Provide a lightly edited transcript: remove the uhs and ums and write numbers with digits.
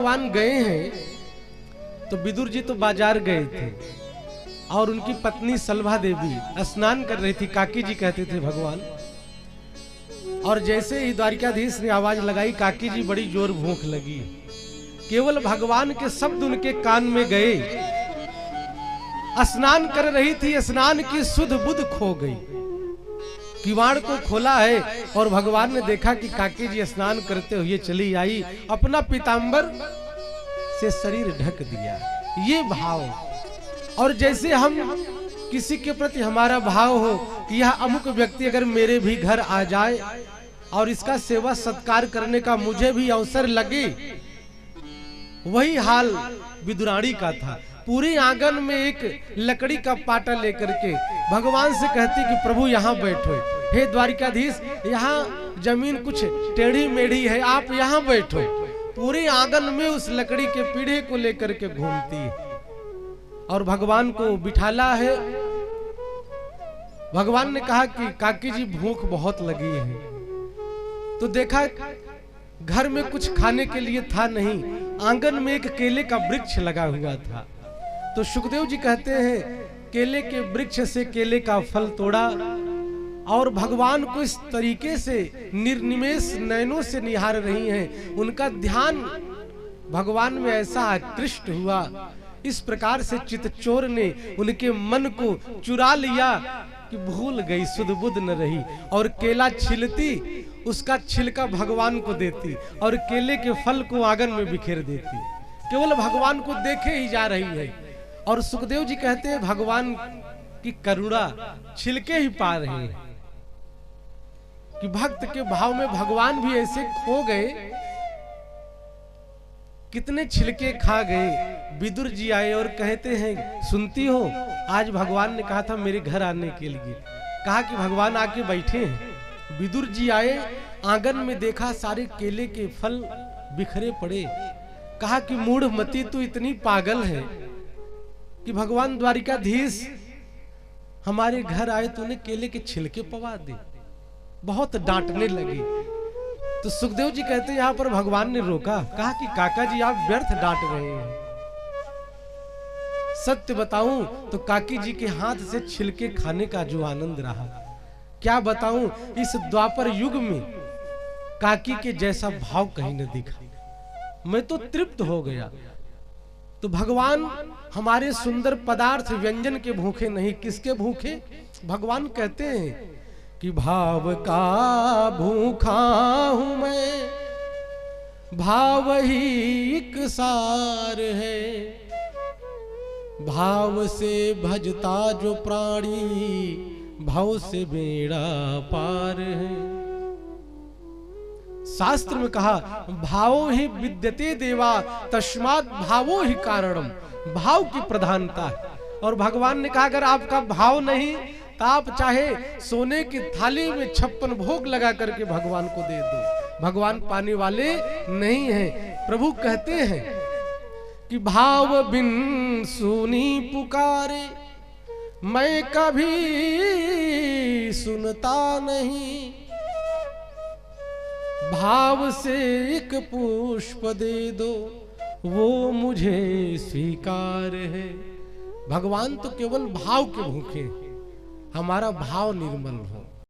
भगवान गए हैं तो विदुर जी तो बाजार गए थे और उनकी पत्नी सलभा देवी स्नान कर रही थी। काकी जी कहते थे भगवान। और जैसे ही द्वारिकाधीश ने आवाज लगाई, काकी जी बड़ी जोर भूख लगी। केवल भगवान के शब्द उनके कान में गए। स्नान कर रही थी, स्नान की सुध बुध खो गई। किवाड़ को खोला है और भगवान ने देखा कि काकी जी स्नान करते हुए चली आई, अपना पीतांबर से शरीर ढक दिया। ये भाव। और जैसे हम किसी के प्रति हमारा भाव हो कि यह अमुक व्यक्ति अगर मेरे भी घर आ जाए और इसका सेवा सत्कार करने का मुझे भी अवसर लगे, वही हाल विदुराणी का था। पूरे आंगन में एक लकड़ी का पाटा लेकर के भगवान से कहती कि प्रभु यहाँ बैठो, हे द्वारिकाधीश यहाँ जमीन कुछ टेढ़ी मेढ़ी है, आप यहाँ बैठो। पूरे आंगन में उस लकड़ी के पीढ़े को लेकर के घूमती है और भगवान को बिठाला है। भगवान ने कहा कि काकी जी भूख बहुत लगी है। तो देखा घर में कुछ खाने के लिए था नहीं, आंगन में एक केले का वृक्ष लगा हुआ था। तो सुखदेव जी कहते हैं केले के वृक्ष से केले का फल तोड़ा और भगवान को इस तरीके से निर्निमेष नयनों से निहार रही हैं। उनका ध्यान भगवान में ऐसा आकृष्ट हुआ, इस प्रकार से चितचोर ने उनके मन को चुरा लिया कि भूल गई, सुध बुध न रही। और केला छिलती, उसका छिलका भगवान को देती और केले के फल को आंगन में बिखेर देती। केवल भगवान को देखे ही जा रही है। और सुखदेव जी कहते हैं भगवान की करुणा छिलके ही पा रहे हैं कि भक्त के भाव में भगवान भी ऐसे खो गए, कितने छिलके खा गए। विदुर जी आए और कहते हैं सुनती हो, आज भगवान ने कहा था मेरे घर आने के लिए। कहा कि भगवान आके बैठे हैं। विदुर जी आए, आंगन में देखा सारे केले के फल बिखरे पड़े। कहा कि मूढ़मती तू इतनी पागल है कि भगवान द्वारिकाधीश हमारे घर आए, तूने केले के छिलके पवा दे। बहुत डांटने लगी। तो सुखदेव जी कहते यहां पर भगवान ने रोका, कहा कि काका जी आप व्यर्थ डांट रहे हैं। सत्य बताऊं तो काकी जी के हाथ से छिलके खाने का जो आनंद रहा, क्या बताऊं, इस द्वापर युग में काकी के जैसा भाव कहीं न दिखा। मैं तो तृप्त हो गया। तो भगवान हमारे सुंदर पदार्थ व्यंजन के भूखे नहीं, किसके भूखे? भगवान कहते हैं कि भाव का भूखा हूं मैं, भाव ही एक सार है। भाव से भजता जो प्राणी, भाव से बेड़ा पार है। शास्त्र में कहा भावो ही विद्यते देवा तस्मात् भावो ही कारणम। भाव की प्रधानता है। और भगवान ने कहा अगर आपका भाव नहीं तो आप चाहे सोने की थाली में 56 भोग लगा करके भगवान को दे दो, भगवान पाने वाले नहीं हैं। प्रभु कहते हैं कि भाव बिन सुनी पुकारे, मैं कभी सुनता नहीं। भाव से एक पुष्प दे दो, वो मुझे स्वीकार है। भगवान तो केवल भाव के भूखे हैं। हमारा भाव निर्मल हो।